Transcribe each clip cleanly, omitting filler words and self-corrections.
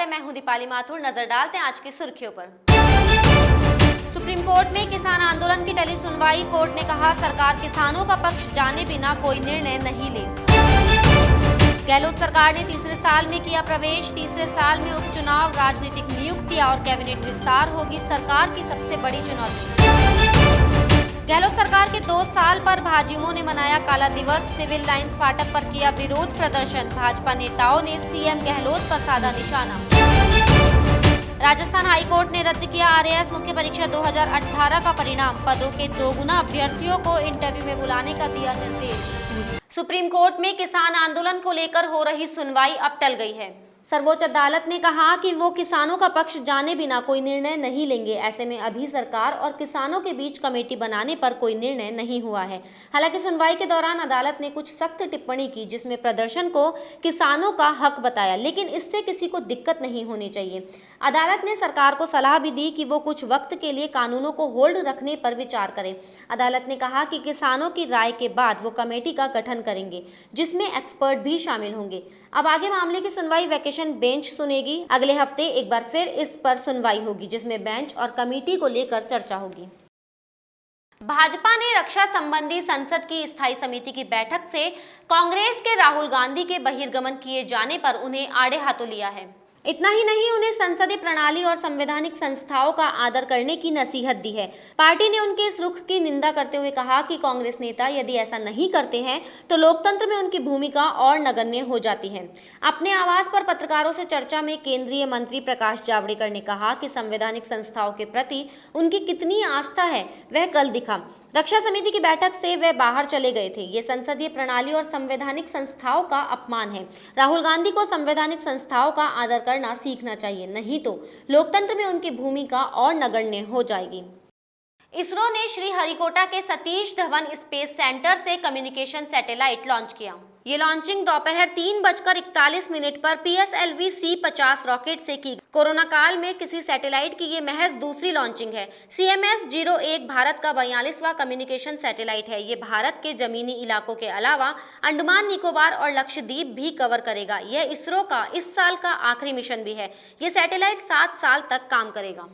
है, मैं हूं दीपाली माथुर। नजर डालते हैं आज की सुर्खियों पर। सुप्रीम कोर्ट में किसान आंदोलन की टली सुनवाई। कोर्ट ने कहा सरकार किसानों का पक्ष जाने बिना कोई निर्णय नहीं ले। गहलोत सरकार ने तीसरे साल में किया प्रवेश। तीसरे साल में उपचुनाव, राजनीतिक नियुक्तियां और कैबिनेट विस्तार होगी सरकार की सबसे बड़ी चुनौती। गहलोत सरकार के 2 साल पर भाजयुमों ने मनाया काला दिवस। सिविल लाइंस फाटक पर किया विरोध प्रदर्शन। भाजपा नेताओं ने सीएम गहलोत पर साधा निशाना। राजस्थान हाईकोर्ट ने रद्द किया आरएएस मुख्य परीक्षा 2018 का परिणाम। पदों के 2 गुना अभ्यर्थियों को इंटरव्यू में बुलाने का दिया निर्देश। सुप्रीम कोर्ट में किसान आंदोलन को लेकर हो रही सुनवाई अब टल गई है। सर्वोच्च अदालत ने कहा कि वो किसानों का पक्ष जाने बिना कोई निर्णय नहीं लेंगे। ऐसे में अभी सरकार और किसानों के बीच कमेटी बनाने पर कोई निर्णय नहीं हुआ है। हालांकि सुनवाई के दौरान अदालत ने कुछ सख्त टिप्पणी की, जिसमें प्रदर्शन को किसानों का हक बताया, लेकिन इससे किसी को दिक्कत नहीं होनी चाहिए। अदालत ने सरकार को सलाह भी दी कि वो कुछ वक्त के लिए कानूनों को होल्ड रखने पर विचार करे। अदालत ने कहा कि किसानों की राय के बाद वो कमेटी का गठन करेंगे, जिसमें एक्सपर्ट भी शामिल होंगे। अब आगे मामले की सुनवाई वेकेशन बेंच सुनेगी। अगले हफ्ते एक बार फिर इस पर सुनवाई होगी, जिसमें बेंच और कमेटी को लेकर चर्चा होगी। भाजपा ने रक्षा संबंधी संसद की स्थायी समिति की बैठक से कांग्रेस के राहुल गांधी के बहिर्गमन किए जाने पर उन्हें आड़े हाथों लिया है। इतना ही नहीं, उन्हें संसदीय प्रणाली और संवैधानिक संस्थाओं का आदर करने की नसीहत दी है। पार्टी ने उनके इस रुख की निंदा करते हुए कहा कि कांग्रेस नेता यदि ऐसा नहीं करते हैं तो लोकतंत्र में उनकी भूमिका और नगण्य हो जाती है। अपने आवास पर पत्रकारों से चर्चा में केंद्रीय मंत्री प्रकाश जावड़ेकर ने कहा कि संवैधानिक संस्थाओं के प्रति उनकी कितनी आस्था है वह कल दिखा। रक्षा समिति की बैठक से वे बाहर चले गए थे। ये संसदीय प्रणाली और संवैधानिक संस्थाओं का अपमान है। राहुल गांधी को संवैधानिक संस्थाओं का आदर करना सीखना चाहिए, नहीं तो लोकतंत्र में उनकी भूमिका और नगण्य हो जाएगी। इसरो ने श्रीहरिकोटा के सतीश धवन स्पेस सेंटर से कम्युनिकेशन सैटेलाइट लॉन्च किया। ये लॉन्चिंग दोपहर 3:41 पर PSLV C-50 रॉकेट से की। कोरोना काल में किसी सैटेलाइट की ये महज दूसरी लॉन्चिंग है। CMS-01 भारत का 42वां कम्युनिकेशन सैटेलाइट है। ये भारत के जमीनी इलाकों के अलावा अंडमान निकोबार और लक्षद्वीप भी कवर करेगा। यह इसरो का इस साल का आखिरी मिशन भी है। ये सैटेलाइट 7 साल तक काम करेगा।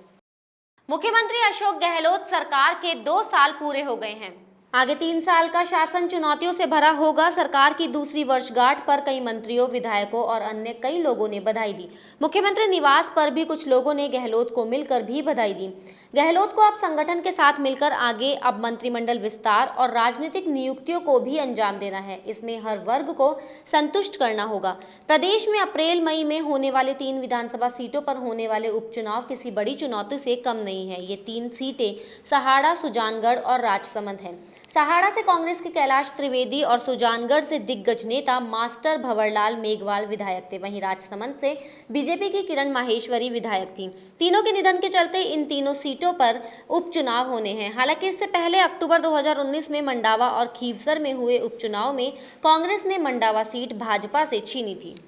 मुख्यमंत्री अशोक गहलोत सरकार के 2 साल पूरे हो गए हैं। आगे 3 साल का शासन चुनौतियों से भरा होगा। सरकार की दूसरी वर्षगांठ पर कई मंत्रियों, विधायकों और अन्य कई लोगों ने बधाई दी। मुख्यमंत्री निवास पर भी कुछ लोगों ने गहलोत को मिलकर भी बधाई दी। गहलोत को अब संगठन के साथ मिलकर आगे अब मंत्रिमंडल विस्तार और राजनीतिक नियुक्तियों को भी अंजाम देना है। इसमें हर वर्ग को संतुष्ट करना होगा। प्रदेश में अप्रैल मई में होने वाले 3 विधानसभा सीटों पर होने वाले उपचुनाव किसी बड़ी चुनौती से कम नहीं है। ये 3 सीटें सहाड़ा, सुजानगढ़ और राजसमंद हैं। सहाड़ा से कांग्रेस के कैलाश त्रिवेदी और सुजानगढ़ से दिग्गज नेता मास्टर भंवरलाल मेघवाल विधायक थे। वहीं राजसमंद से बीजेपी की किरण माहेश्वरी विधायक थी। तीनों के निधन के चलते इन तीनों सीटों पर उपचुनाव होने हैं। हालांकि इससे पहले अक्टूबर 2019 में मंडावा और खीवसर में हुए उपचुनाव में कांग्रेस ने मंडावा सीट भाजपा से छीनी थी।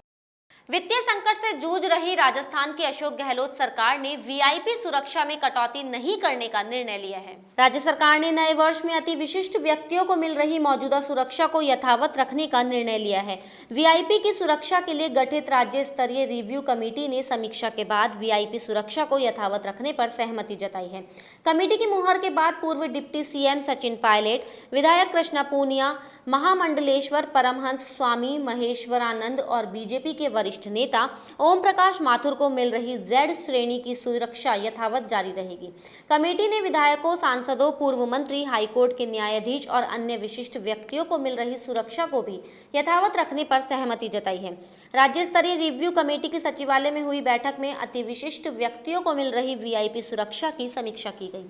वित्तीय संकट से जूझ रही राजस्थान की अशोक गहलोत सरकार ने वीआईपी सुरक्षा में कटौती नहीं करने का निर्णय लिया है। राज्य सरकार ने नए वर्ष में अति विशिष्ट व्यक्तियों को मिल रही मौजूदा सुरक्षा को यथावत रखने का निर्णय लिया है। वीआईपी की सुरक्षा के लिए गठित राज्य स्तरीय रिव्यू कमेटी ने समीक्षा के बाद वीआईपी सुरक्षा को यथावत रखने पर सहमति जताई है। कमेटी की मुहर के बाद पूर्व डिप्टी सीएम सचिन पायलट, विधायक कृष्णा पूनिया, महामंडलेश्वर परमहंस स्वामी महेश्वरानंद और बीजेपी के वरिष्ठ नेता ओम प्रकाश माथुर को मिल रही Z श्रेणी की सुरक्षा यथावत जारी रहेगी। कमेटी ने विधायकों, सांसदों, पूर्व मंत्री, हाईकोर्ट के न्यायाधीश और अन्य विशिष्ट व्यक्तियों को मिल रही सुरक्षा को भी यथावत रखने पर सहमति जताई है। राज्य स्तरीय रिव्यू कमेटी के सचिवालय में हुई बैठक में अति विशिष्ट व्यक्तियों को मिल रही वीआईपी सुरक्षा की समीक्षा की गई।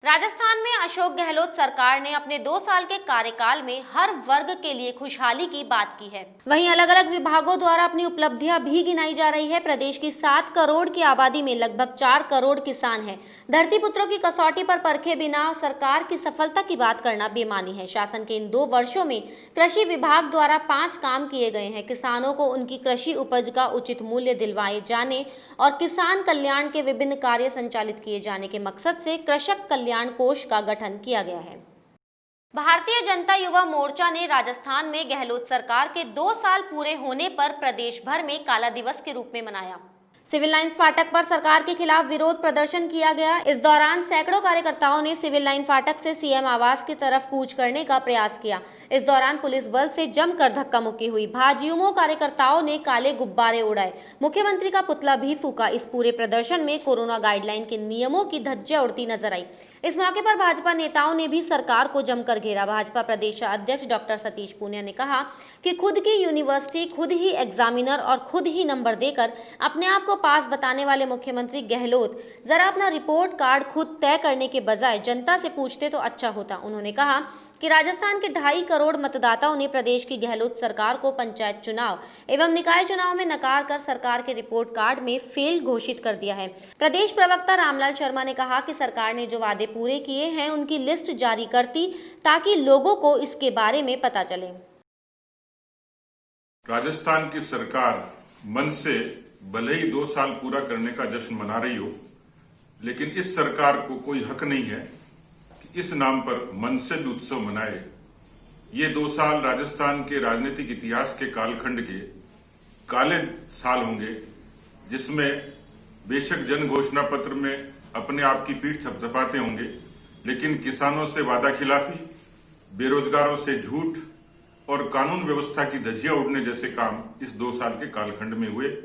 राजस्थान में अशोक गहलोत सरकार ने अपने 2 साल के कार्यकाल में हर वर्ग के लिए खुशहाली की बात की है। वहीं अलग अलग विभागों द्वारा अपनी उपलब्धियां भी गिनाई जा रही है। प्रदेश की 7 करोड़ की आबादी में लगभग 4 करोड़ किसान हैं। धरती पुत्रों की कसौटी पर परखे बिना सरकार की सफलता की बात करना बेमानी है। शासन के इन 2 वर्षों में कृषि विभाग द्वारा 5 काम किए गए हैं। किसानों को उनकी कृषि उपज का उचित मूल्य दिलवाए जाने और किसान कल्याण के विभिन्न कार्य संचालित किए जाने के मकसद से कृषक कल्याण कोष का गठन किया गया है। भारतीय जनता युवा मोर्चा ने राजस्थान में गहलोत सरकार के 2 साल पूरे होने पर प्रदेश भर में काला दिवस के रूप में मनाया। सिविल लाइंस फाटक पर सरकार के खिलाफ विरोध प्रदर्शन किया गया। इस दौरान सैकड़ों कार्यकर्ताओं ने सिविल लाइन फाटक से सीएम आवास की तरफ कूच करने का प्रयास किया। इस दौरान पुलिस बल से जमकर धक्का मुक्की हुई। भाजयुमो कार्यकर्ताओं ने काले गुब्बारे उड़ाए, मुख्यमंत्री का पुतला भी फूका। इस पूरे प्रदर्शन में कोरोना गाइडलाइन के नियमों की धज्जियां उड़ती नजर आई। इस मौके पर भाजपा नेताओं ने भी सरकार को जमकर घेरा। भाजपा प्रदेश अध्यक्ष डॉक्टर सतीश पूनिया ने कहा कि खुद की यूनिवर्सिटी, खुद ही एग्जामिनर और खुद ही नंबर देकर अपने आप को पास बताने वाले मुख्यमंत्री गहलोत जरा अपना रिपोर्ट कार्ड खुद तय करने के बजाय जनता से पूछते तो अच्छा होता। उन्होंने कहा कि राजस्थान के 2.5 करोड़ मतदाताओं ने प्रदेश की गहलोत सरकार को पंचायत चुनाव एवं निकाय चुनाव में नकार कर सरकार के रिपोर्ट कार्ड में फेल घोषित कर दिया है। प्रदेश प्रवक्ता रामलाल शर्मा ने कहा कि सरकार ने जो वादे पूरे किए हैं उनकी लिस्ट जारी करती ताकि लोगों को इसके बारे में पता चले। राजस्थान की सरकार मन से भले ही 2 साल पूरा करने का जश्न मना रही हो, लेकिन इस सरकार को कोई हक नहीं है कि इस नाम पर मन से भी उत्सव मनाए। ये 2 साल राजस्थान के राजनीतिक इतिहास के कालखंड के काले साल होंगे, जिसमें बेशक जन घोषणा पत्र में अपने आप की पीठ थपथपाते होंगे, लेकिन किसानों से वादा खिलाफी, बेरोजगारों से झूठ और कानून व्यवस्था की धज्जियां उड़ने जैसे काम इस 2 साल के कालखंड में हुए।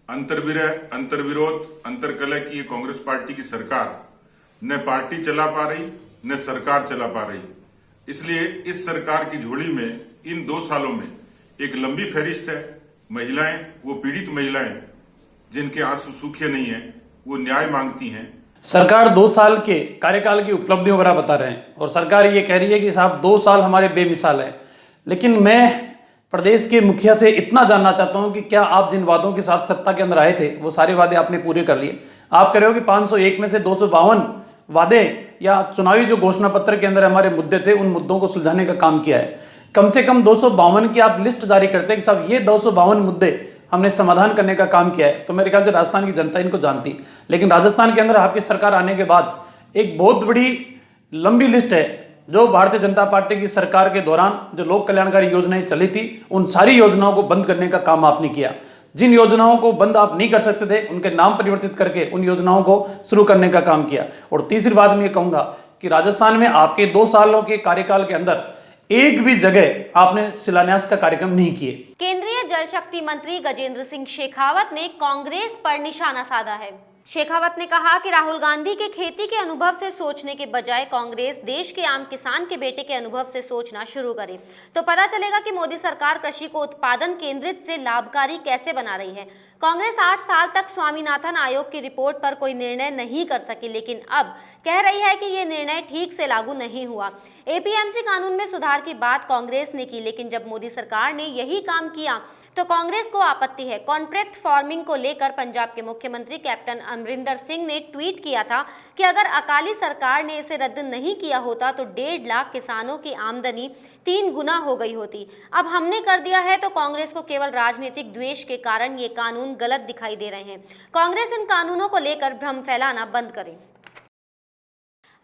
अंतर्विरोध, अंतरकलह की ये कांग्रेस पार्टी की सरकार न पार्टी चला पा रही न सरकार चला पा रही। इसलिए इस सरकार की झोली में इन 2 सालों में एक लंबी फहरिस्त है। महिलाएं, वो पीड़ित महिलाएं जिनके आंसू सूखे नहीं है, वो न्याय मांगती हैं। सरकार 2 साल के कार्यकाल की उपलब्धियों वगैरह बता रहे हैं और सरकार ये कह रही है कि साहब 2 साल हमारे बेमिसाल है। लेकिन मैं प्रदेश के मुखिया से इतना जानना चाहता हूं कि क्या आप जिन वादों के साथ सत्ता के अंदर आए थे वो सारे वादे आपने पूरे कर लिए? आप कह रहे हो कि 501 में से 252 वादे या चुनावी जो घोषणा पत्र के अंदर हमारे मुद्दे थे उन मुद्दों को सुलझाने का काम किया है। कम से कम 252 की आप लिस्ट जारी करते हैं कि साहब ये 252 मुद्दे हमने समाधान करने का काम किया है, तो मेरे ख्याल से राजस्थान की जनता इनको जानती। लेकिन राजस्थान के अंदर आपकी सरकार आने के बाद एक बहुत बड़ी लंबी लिस्ट है जो भारतीय जनता पार्टी की सरकार के दौरान जो लोक कल्याणकारी योजनाएं चली थी उन सारी योजनाओं को बंद करने का काम आपने किया। जिन योजनाओं को बंद आप नहीं कर सकते थे उनके नाम परिवर्तित करके उन योजनाओं को शुरू करने का काम किया। और तीसरी बात मैं ये कहूंगा कि राजस्थान में आपके 2 सालों के कार्यकाल के अंदर एक भी जगह आपने शिलान्यास का कार्यक्रम नहीं किए। केंद्रीय जल शक्ति मंत्री गजेंद्र सिंह शेखावत ने कांग्रेस पर निशाना साधा है। शेखावत ने कहा कि राहुल गांधी के खेती के अनुभव से सोचने के बजाय कांग्रेस देश के आम किसान के बेटे के अनुभव से सोचना शुरू करे तो पता चलेगा कि मोदी सरकार कृषि को उत्पादन केंद्रित से लाभकारी कैसे बना रही है। कांग्रेस 8 साल तक स्वामीनाथन आयोग की रिपोर्ट पर कोई निर्णय नहीं कर सकी, लेकिन अब कह रही है कि ये निर्णय ठीक से लागू नहीं हुआ। एपीएमसी कानून में सुधार की बात कांग्रेस ने की, लेकिन जब मोदी सरकार ने यही काम किया तो कांग्रेस को आपत्ति है। कॉन्ट्रैक्ट फार्मिंग को लेकर पंजाब के मुख्यमंत्री कैप्टन अमरिंदर सिंह ने ट्वीट किया था कि अगर अकाली सरकार ने इसे रद्द नहीं किया होता तो 1.5 लाख किसानों की आमदनी 3 गुना हो गई होती। अब हमने कर दिया है तो कांग्रेस को केवल राजनीतिक द्वेष के कारण ये कानून गलत दिखाई दे रहे हैं। कांग्रेस इन कानूनों को लेकर भ्रम फैलाना बंद करे।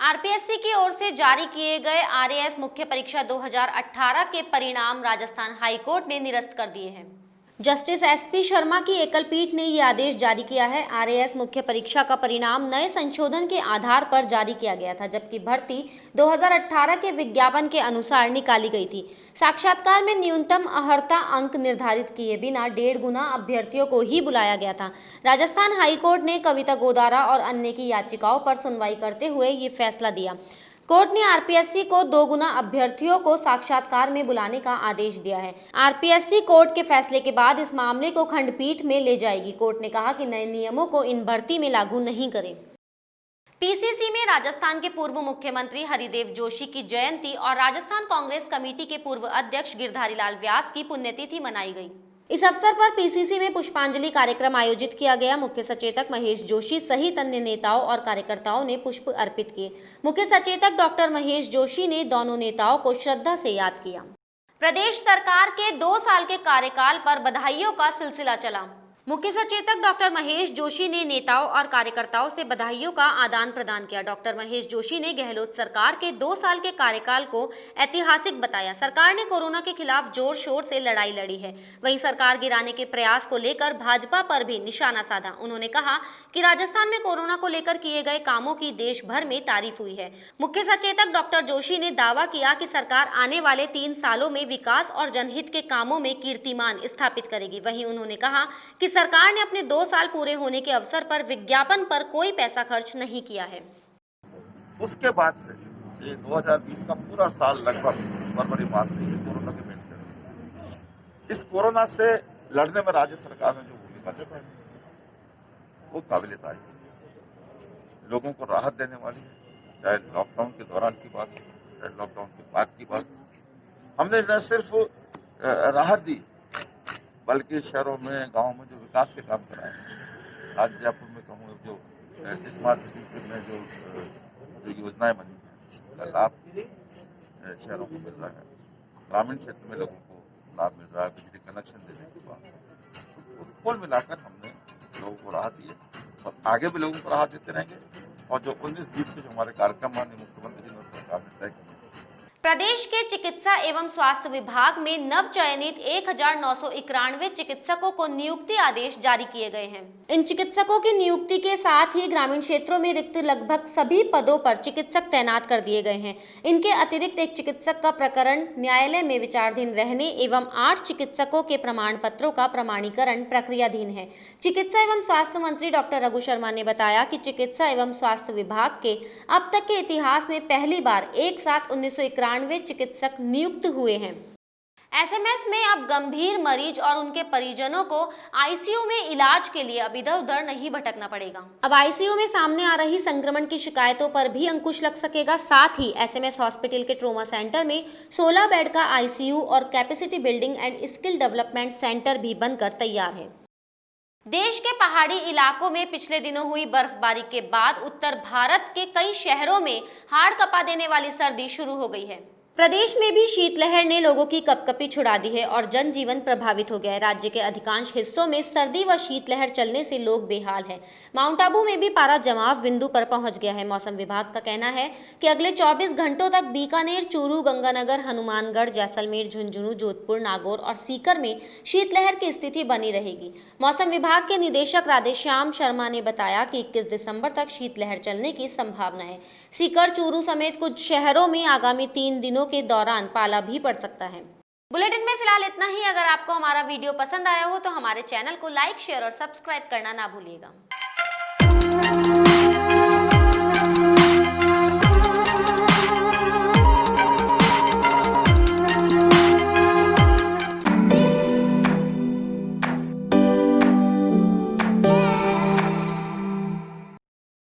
आरपीएससी की ओर से जारी किए गए आरएएस मुख्य परीक्षा 2018 के परिणाम राजस्थान हाईकोर्ट ने निरस्त कर दिए हैं। जस्टिस एसपी शर्मा की एकल पीठ ने ये आदेश जारी किया है। आरएएस मुख्य परीक्षा का परिणाम नए संशोधन के आधार पर जारी किया गया था, जबकि भर्ती 2018 के विज्ञापन के अनुसार निकाली गई थी। साक्षात्कार में न्यूनतम अर्हता अंक निर्धारित किए बिना 1.5 गुना अभ्यर्थियों को ही बुलाया गया था। राजस्थान हाईकोर्ट ने कविता गोदारा और अन्य की याचिकाओं पर सुनवाई करते हुए ये फैसला दिया। कोर्ट ने आरपीएससी को 2 गुना अभ्यर्थियों को साक्षात्कार में बुलाने का आदेश दिया है। आरपीएससी कोर्ट के फैसले के बाद इस मामले को खंडपीठ में ले जाएगी। कोर्ट ने कहा कि नए नियमों को इन भर्ती में लागू नहीं करें। पीसीसी में राजस्थान के पूर्व मुख्यमंत्री हरिदेव जोशी की जयंती और राजस्थान कांग्रेस कमेटी के पूर्व अध्यक्ष गिरधारी लाल व्यास की पुण्यतिथि मनाई गई। इस अवसर पर पीसीसी में पुष्पांजलि कार्यक्रम आयोजित किया गया। मुख्य सचेतक महेश जोशी सहित अन्य नेताओं और कार्यकर्ताओं ने पुष्प अर्पित किए। मुख्य सचेतक डॉक्टर महेश जोशी ने दोनों नेताओं को श्रद्धा से याद किया। प्रदेश सरकार के 2 साल के कार्यकाल पर बधाइयों का सिलसिला चला। मुख्य सचेतक डॉक्टर महेश जोशी ने नेताओं और कार्यकर्ताओं से बधाइयों का आदान प्रदान किया। डॉक्टर महेश जोशी ने गहलोत सरकार के 2 साल के कार्यकाल को ऐतिहासिक बताया। सरकार ने कोरोना के खिलाफ जोर शोर से लड़ाई लड़ी है। वहीं सरकार गिराने के प्रयास को लेकर भाजपा पर भी निशाना साधा। उन्होंने कहा कि राजस्थान में कोरोना को लेकर किए गए कामों की देश भर में तारीफ हुई है। मुख्य सचेतक डॉक्टर जोशी ने दावा किया कि सरकार आने वाले 3 सालों में विकास और जनहित के कामों में कीर्तिमान स्थापित करेगी। वहीं उन्होंने कहा कि सरकार ने अपने 2 साल पूरे होने के अवसर पर विज्ञापन पर कोई पैसा खर्च नहीं किया है। उसके बाद से ये 2020 का पूरा साल लगभग फरवरी मार्च से ये कोरोना के मेन से इस कोरोना से लड़ने में राज्य सरकार ने जो भूमिका निभाई वो काबिले तारीफ है, लोगों को राहत देने वाली है। चाहे लॉकडाउन के दौरान की बात हो, चाहे लॉकडाउन के बाद की बात हो, हमने न सिर्फ राहत दी बल्कि शहरों में गांवों में जो विकास के काम कराए। आज जयपुर में कहूँ जो स्मार्ट सिटी में जो योजनाएं बनी हैं उसका लाभ शहरों को मिल रहा है। ग्रामीण क्षेत्र में लोगों को लाभ मिल रहा है बिजली कनेक्शन देने के बाद। उस कुल मिलाकर हमने लोगों को राहत दी है और आगे भी लोगों को राहत देते रहेंगे। और जो 19-20 के जो हमारे कार्यक्रम माननीय मुख्यमंत्री जी ने सरकार ने तय किए, प्रदेश के चिकित्सा एवं स्वास्थ्य विभाग में नव चयनित 1991 चिकित्सकों को नियुक्ति आदेश जारी किए गए हैं। इन चिकित्सकों की नियुक्ति के साथ ही ग्रामीण क्षेत्रों में रिक्त लगभग सभी पदों पर चिकित्सक तैनात कर दिए गए हैं। इनके अतिरिक्त एक चिकित्सक का प्रकरण न्यायालय में विचाराधीन रहने एवं 8 चिकित्सकों के प्रमाण पत्रों का प्रमाणीकरण प्रक्रियाधीन है। चिकित्सा एवं स्वास्थ्य मंत्री डॉक्टर रघु शर्मा ने बताया कि चिकित्सा एवं स्वास्थ्य विभाग के अब तक के इतिहास में पहली बार एक साथ 1991 चिकित्सक नियुक्त हुए हैं। एसएमएस में अब गंभीर मरीज और उनके परिजनों को आईसीयू में इलाज के लिए अब इधर उधर नहीं भटकना पड़ेगा। अब आईसीयू में सामने आ रही संक्रमण की शिकायतों पर भी अंकुश लग सकेगा। साथ ही एसएमएस हॉस्पिटल के ट्रोमा सेंटर में 16 बेड का आईसीयू और capacity building and skill development centre भी बनकर तैयार है। देश के पहाड़ी इलाकों में पिछले दिनों हुई बर्फबारी के बाद उत्तर भारत के कई शहरों में हाड़ कपा देने वाली सर्दी शुरू हो गई है। प्रदेश में भी शीतलहर ने लोगों की कपकपी छुड़ा दी है और जनजीवन प्रभावित हो गया है। राज्य के अधिकांश हिस्सों में सर्दी व शीतलहर चलने से लोग बेहाल हैं। माउंट आबू में भी पारा जमाव बिंदु पर पहुंच गया है। मौसम विभाग का कहना है कि अगले 24 घंटों तक बीकानेर, चूरू, गंगानगर, हनुमानगढ़, जैसलमेर, झुंझुनू, जोधपुर, नागौर और सीकर में शीतलहर की स्थिति बनी रहेगी। मौसम विभाग के निदेशक राधेश्याम शर्मा ने बताया कि 21 दिसंबर तक शीतलहर चलने की संभावना है। सीकर, चूरू समेत कुछ शहरों में आगामी 3 दिनों के दौरान पाला भी पड़ सकता है। बुलेटिन में फिलहाल इतना ही। अगर आपको हमारा वीडियो पसंद आया हो तो हमारे चैनल को लाइक, शेयर और सब्सक्राइब करना ना भूलिएगा।